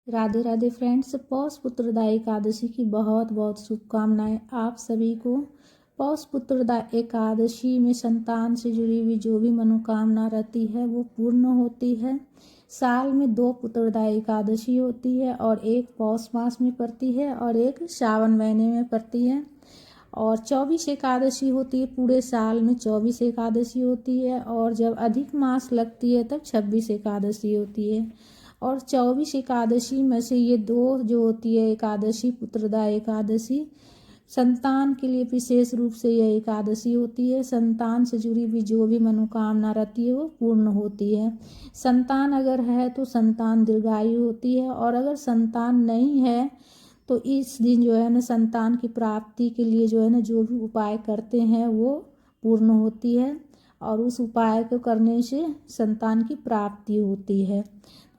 Radhe Radhe friends. पौष पुत्रदा एकादशी की बहुत बहुत शुभकामनाएं आप सभी को। पौष पुत्रदा एकादशी में संतान से जुड़ी हुई जो भी मनोकामना रहती है वो पूर्ण होती है। साल में 2 पुत्रदा एकादशी होती है और एक पौष मास में पड़ती है और एक सावन महीने में पड़ती है। और 24 एकादशी होती है, पूरे साल में 24 एकादशी होती है और जब अधिक मास लगती है तब 26 एकादशी होती है। और 24 एकादशी में से ये 2 जो होती है एकादशी, पुत्रदा एकादशी, संतान के लिए विशेष रूप से यह एकादशी होती है। संतान से जुड़ी हुई जो भी मनोकामना रहती है वो पूर्ण होती है। संतान अगर है तो संतान दीर्घायु होती है और अगर संतान नहीं है तो इस दिन जो है ना संतान की प्राप्ति के लिए जो है ना जो भी उपाय करते हैं वो पूर्ण होती है और उस उपाय को करने से संतान की प्राप्ति होती है।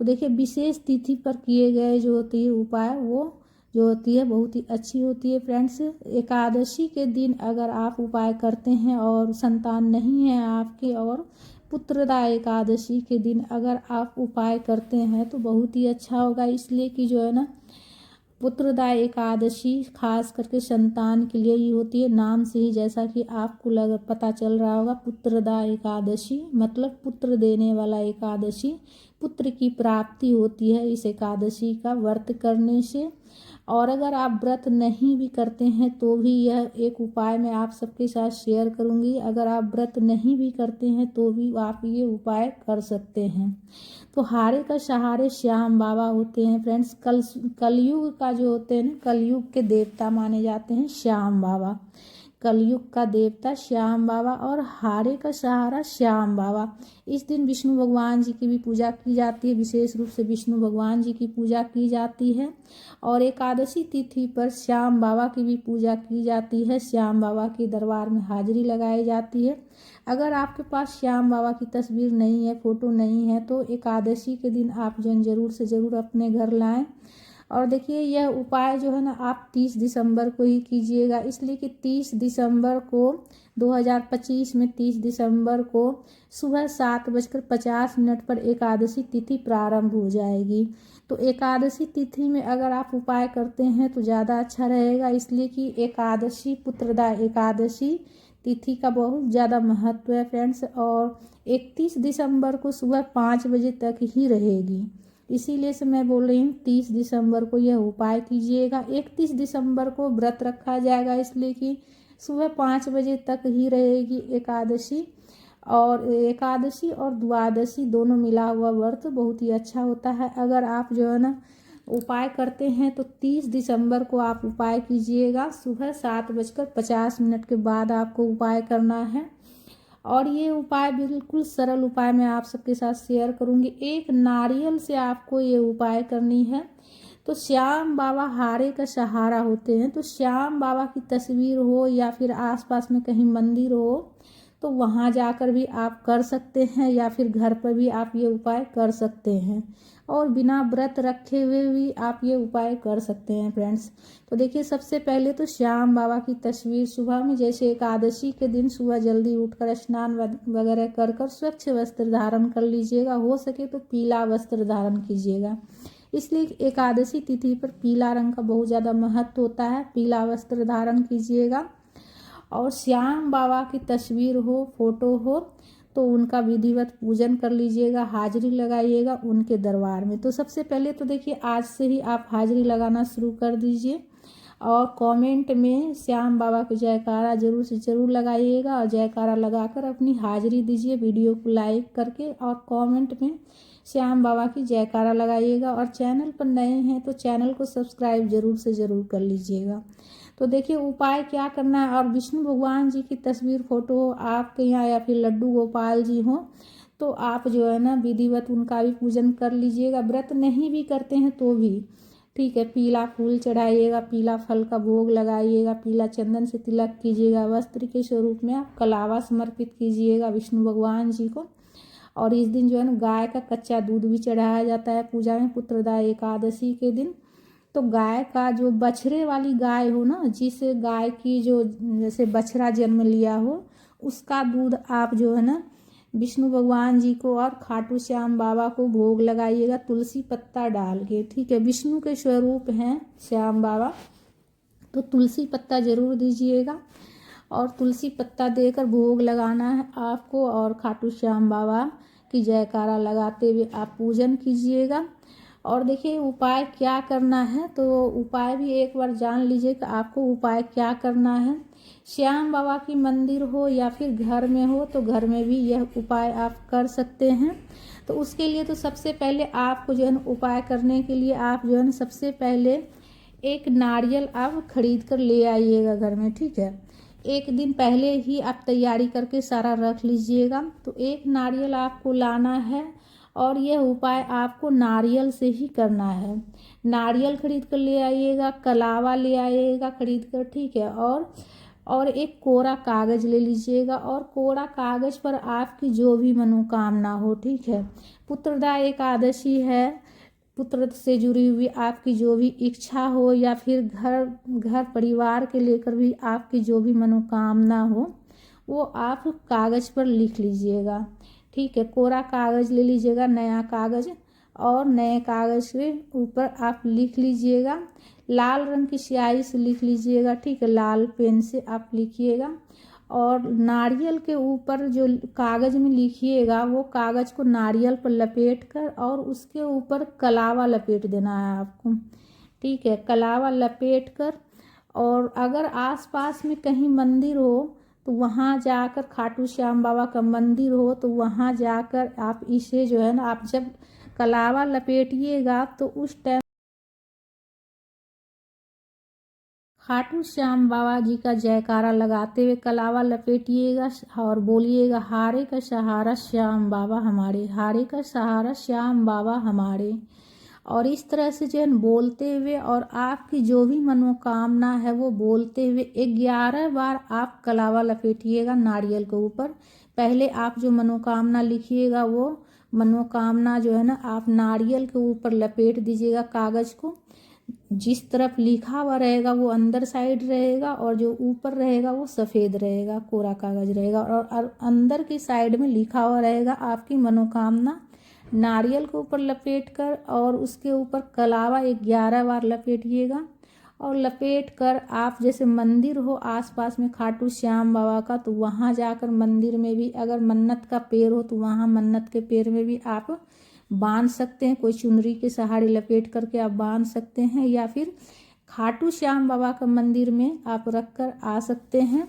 तो देखिए, विशेष तिथि पर किए गए जो होती है उपाय वो जो होती है बहुत ही अच्छी होती है फ्रेंड्स। एकादशी के दिन अगर आप उपाय करते हैं और संतान नहीं है आपके, और पुत्रदा एकादशी के दिन अगर आप उपाय करते हैं तो बहुत ही अच्छा होगा। इसलिए कि जो है ना पुत्रदा एकादशी खास करके संतान के लिए ही होती है। नाम से ही जैसा कि आपको पता चल रहा होगा, पुत्रदा एकादशी मतलब पुत्र देने वाला एकादशी, पुत्र की प्राप्ति होती है इस एकादशी का व्रत करने से। और अगर आप व्रत नहीं भी करते हैं तो भी यह एक उपाय मैं आप सबके साथ शेयर करूंगी। अगर आप व्रत नहीं भी करते हैं तो भी आप ये उपाय कर सकते हैं। तो हारे का सहारे श्याम बाबा होते हैं फ्रेंड्स। कलयुग का जो होते हैं ना, कलयुग के देवता माने जाते हैं श्याम बाबा। कलयुग का देवता श्याम बाबा और हारे का सहारा श्याम बाबा। इस दिन विष्णु भगवान जी की भी पूजा की जाती है, विशेष रूप से विष्णु भगवान जी की पूजा की जाती है। और एकादशी तिथि पर श्याम बाबा की भी पूजा की जाती है। श्याम बाबा के दरबार में हाजिरी लगाई जाती है। अगर आपके पास श्याम बाबा की तस्वीर नहीं है, फोटो नहीं है, तो एकादशी के दिन आप जरूर से ज़रूर अपने घर लाएं। और देखिए, यह उपाय जो है ना आप 30 दिसंबर को ही कीजिएगा, इसलिए कि 30 दिसंबर को 2025 में 30 दिसंबर को सुबह 7:50 पर एकादशी तिथि प्रारंभ हो जाएगी। तो एकादशी तिथि में अगर आप उपाय करते हैं तो ज़्यादा अच्छा रहेगा, इसलिए कि एकादशी, पुत्रदा एकादशी तिथि का बहुत ज़्यादा महत्व है फ्रेंड्स। और 31 दिसंबर को सुबह 5 बजे तक ही रहेगी, इसीलिए से मैं बोल रही हूँ 30 दिसंबर को यह उपाय कीजिएगा। 31 दिसंबर को व्रत रखा जाएगा, इसलिए कि सुबह 5 बजे तक ही रहेगी एकादशी। और एकादशी और द्वादशी दोनों मिला हुआ व्रत बहुत ही अच्छा होता है। अगर आप जो है ना उपाय करते हैं तो 30 दिसंबर को आप उपाय कीजिएगा। सुबह 7:50 के बाद आपको उपाय करना है। और ये उपाय बिल्कुल सरल उपाय मैं आप सबके साथ शेयर करूंगी। एक नारियल से आपको ये उपाय करनी है। तो श्याम बाबा हारे का सहारा होते हैं, तो श्याम बाबा की तस्वीर हो या फिर आसपास में कहीं मंदिर हो तो वहाँ जाकर भी आप कर सकते हैं, या फिर घर पर भी आप ये उपाय कर सकते हैं। और बिना व्रत रखे हुए भी आप ये उपाय कर सकते हैं फ्रेंड्स। तो देखिए, सबसे पहले तो श्याम बाबा की तस्वीर सुबह में, जैसे एकादशी के दिन सुबह जल्दी उठकर स्नान वगैरह कर स्वच्छ वस्त्र धारण कर लीजिएगा। हो सके तो पीला वस्त्र धारण कीजिएगा, इसलिए एकादशी तिथि पर पीला रंग का बहुत ज़्यादा महत्व होता है। पीला वस्त्र धारण कीजिएगा और श्याम बाबा की तस्वीर हो, फोटो हो तो उनका विधिवत पूजन कर लीजिएगा, हाजिरी लगाइएगा उनके दरबार में। तो सबसे पहले तो देखिए, आज से ही आप हाजिरी लगाना शुरू कर दीजिए और कमेंट में श्याम बाबा को जयकारा जरूर से ज़रूर लगाइएगा और जयकारा लगाकर अपनी हाजिरी दीजिए वीडियो को लाइक करके, और कमेंट में श्याम बाबा की जयकारा लगाइएगा। और चैनल पर नए हैं तो चैनल को सब्सक्राइब जरूर से ज़रूर कर लीजिएगा। तो देखिए, उपाय क्या करना है। और विष्णु भगवान जी की तस्वीर, फोटो हो आपके यहाँ या फिर लड्डू गोपाल जी हो तो आप जो है ना विधिवत उनका भी पूजन कर लीजिएगा। व्रत नहीं भी करते हैं तो भी ठीक है, पीला फूल चढ़ाइएगा, पीला फल का भोग लगाइएगा, पीला चंदन से तिलक कीजिएगा, वस्त्र के स्वरूप में आप कलावा समर्पित कीजिएगा विष्णु भगवान जी को। और इस दिन जो है ना गाय का कच्चा दूध भी चढ़ाया जाता है पूजा में, पुत्रदा एकादशी के दिन। तो गाय का जो बछड़े वाली गाय हो ना, जिस गाय की जो जैसे बछड़ा जन्म लिया हो, उसका दूध आप जो है ना विष्णु भगवान जी को और खाटू श्याम बाबा को भोग लगाइएगा तुलसी पत्ता डाल के, ठीक है। विष्णु के स्वरूप हैं श्याम बाबा, तो तुलसी पत्ता जरूर दीजिएगा और तुलसी पत्ता देकर भोग लगाना है आपको। और खाटू श्याम बाबा की जयकारा लगाते हुए आप पूजन कीजिएगा। और देखिए उपाय क्या करना है, तो उपाय भी एक बार जान लीजिए कि आपको उपाय क्या करना है। श्याम बाबा की मंदिर हो या फिर घर में हो तो घर में भी यह उपाय आप कर सकते हैं। तो उसके लिए तो सबसे पहले आपको जो है ना उपाय करने के लिए आप जो है ना सबसे पहले एक नारियल आप खरीद कर ले आइएगा घर में, ठीक है। एक दिन पहले ही आप तैयारी करके सारा रख लीजिएगा। तो एक नारियल आपको लाना है और यह उपाय आपको नारियल से ही करना है। नारियल खरीद कर ले आइएगा, कलावा ले आइएगा खरीद कर, ठीक है। और एक कोरा कागज़ ले लीजिएगा और कोरा कागज़ पर आपकी जो भी मनोकामना हो, ठीक है। पुत्रदा एकादशी है, पुत्र से जुड़ी हुई आपकी जो भी इच्छा हो या फिर घर परिवार के लेकर भी आपकी जो भी मनोकामना हो वो आप कागज़ पर लिख लीजिएगा, ठीक है। कोरा कागज़ ले लीजिएगा, नया कागज़, और नए कागज़ के ऊपर आप लिख लीजिएगा। लाल रंग की स्याही से लिख लीजिएगा, ठीक है, लाल पेन से आप लिखिएगा। और नारियल के ऊपर जो कागज़ में लिखिएगा वो कागज़ को नारियल पर लपेट कर और उसके ऊपर कलावा लपेट देना है आपको, ठीक है। कलावा लपेट कर, और अगर आसपास में कहीं मंदिर हो तो वहाँ जाकर, खाटू श्याम बाबा का मंदिर हो तो वहाँ जाकर आप इसे जो है ना, आप जब कलावा लपेटिएगा तो उस टाइम खाटू श्याम बाबा जी का जयकारा लगाते हुए कलावा लपेटिएगा और बोलिएगा, हारे का सहारा श्याम बाबा हमारे, हारे का सहारा श्याम बाबा हमारे। और इस तरह से जो है बोलते हुए और आपकी जो भी मनोकामना है वो बोलते हुए 11 बार आप कलावा लपेटिएगा नारियल के ऊपर। पहले आप जो मनोकामना लिखिएगा वो मनोकामना जो है ना आप नारियल के ऊपर लपेट दीजिएगा कागज़ को। जिस तरफ लिखा हुआ रहेगा वो अंदर साइड रहेगा और जो ऊपर रहेगा वो सफ़ेद रहेगा, कोरा कागज़ रहेगा। और अंदर की साइड में लिखा हुआ रहेगा आपकी मनोकामना। नारियल के ऊपर लपेट कर और उसके ऊपर कलावा 11 बार लपेटिएगा। और लपेट कर आप जैसे मंदिर हो आसपास में खाटू श्याम बाबा का तो वहाँ जाकर मंदिर में भी, अगर मन्नत का पेड़ हो तो वहाँ मन्नत के पेड़ में भी आप बांध सकते हैं। कोई चुनरी के सहारे लपेट करके आप बांध सकते हैं, या फिर खाटू श्याम बाबा का मंदिर में आप रख कर आ सकते हैं।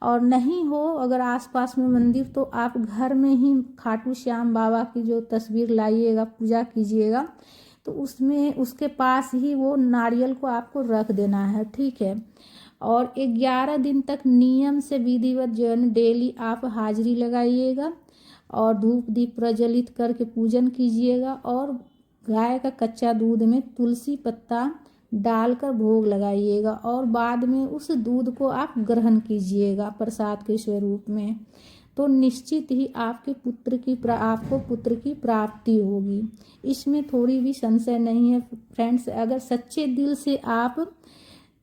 और नहीं हो अगर आसपास में मंदिर तो आप घर में ही खाटू श्याम बाबा की जो तस्वीर लाइएगा, पूजा कीजिएगा, तो उसमें उसके पास ही वो नारियल को आपको रख देना है, ठीक है। और 11 दिन तक नियम से विधिवत जो है डेली आप हाजिरी लगाइएगा और धूप दीप प्रज्वलित करके पूजन कीजिएगा। और गाय का कच्चा दूध में तुलसी पत्ता डालकर भोग लगाइएगा और बाद में उस दूध को आप ग्रहण कीजिएगा प्रसाद के स्वरूप में। तो निश्चित ही आपको पुत्र की प्राप्ति होगी, इसमें थोड़ी भी संशय नहीं है फ्रेंड्स। अगर सच्चे दिल से आप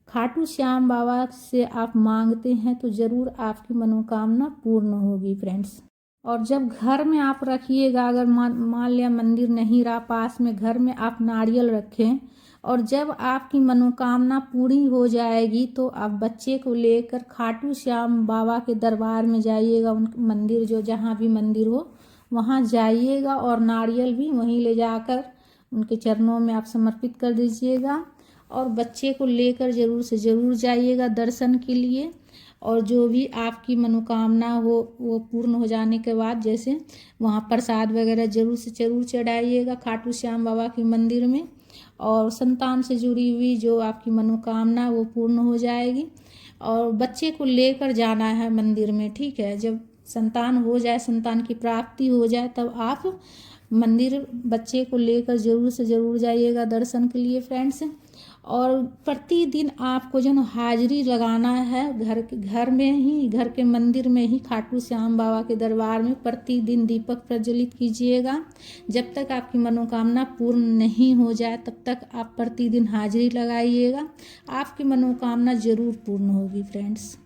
खाटू श्याम बाबा से आप मांगते हैं तो ज़रूर आपकी मनोकामना पूर्ण होगी फ्रेंड्स। और जब घर में आप रखिएगा, अगर मान लिया मंदिर नहीं रहा पास में, घर में आप नारियल रखें और जब आपकी मनोकामना पूरी हो जाएगी तो आप बच्चे को लेकर खाटू श्याम बाबा के दरबार में जाइएगा। उन मंदिर जो जहाँ भी मंदिर हो वहाँ जाइएगा और नारियल भी वहीं ले जाकर उनके चरणों में आप समर्पित कर दीजिएगा। और बच्चे को लेकर ज़रूर से ज़रूर जाइएगा दर्शन के लिए। और जो भी आपकी मनोकामना हो वो पूर्ण हो जाने के बाद जैसे वहाँ प्रसाद वगैरह ज़रूर से ज़रूर चढ़ाइएगा खाटू श्याम बाबा के मंदिर में। और संतान से जुड़ी हुई जो आपकी मनोकामना वो पूर्ण हो जाएगी। और बच्चे को लेकर जाना है मंदिर में, ठीक है। जब संतान हो जाए, संतान की प्राप्ति हो जाए, तब आप मंदिर बच्चे को लेकर ज़रूर से ज़रूर जाइएगा दर्शन के लिए फ्रेंड्स। और प्रतिदिन आपको जो हाजिरी लगाना है घर में ही, घर के मंदिर में ही खाटू श्याम बाबा के दरबार में प्रतिदिन दीपक प्रज्वलित कीजिएगा। जब तक आपकी मनोकामना पूर्ण नहीं हो जाए तब तक आप प्रतिदिन हाजिरी लगाइएगा, आपकी मनोकामना ज़रूर पूर्ण होगी फ्रेंड्स।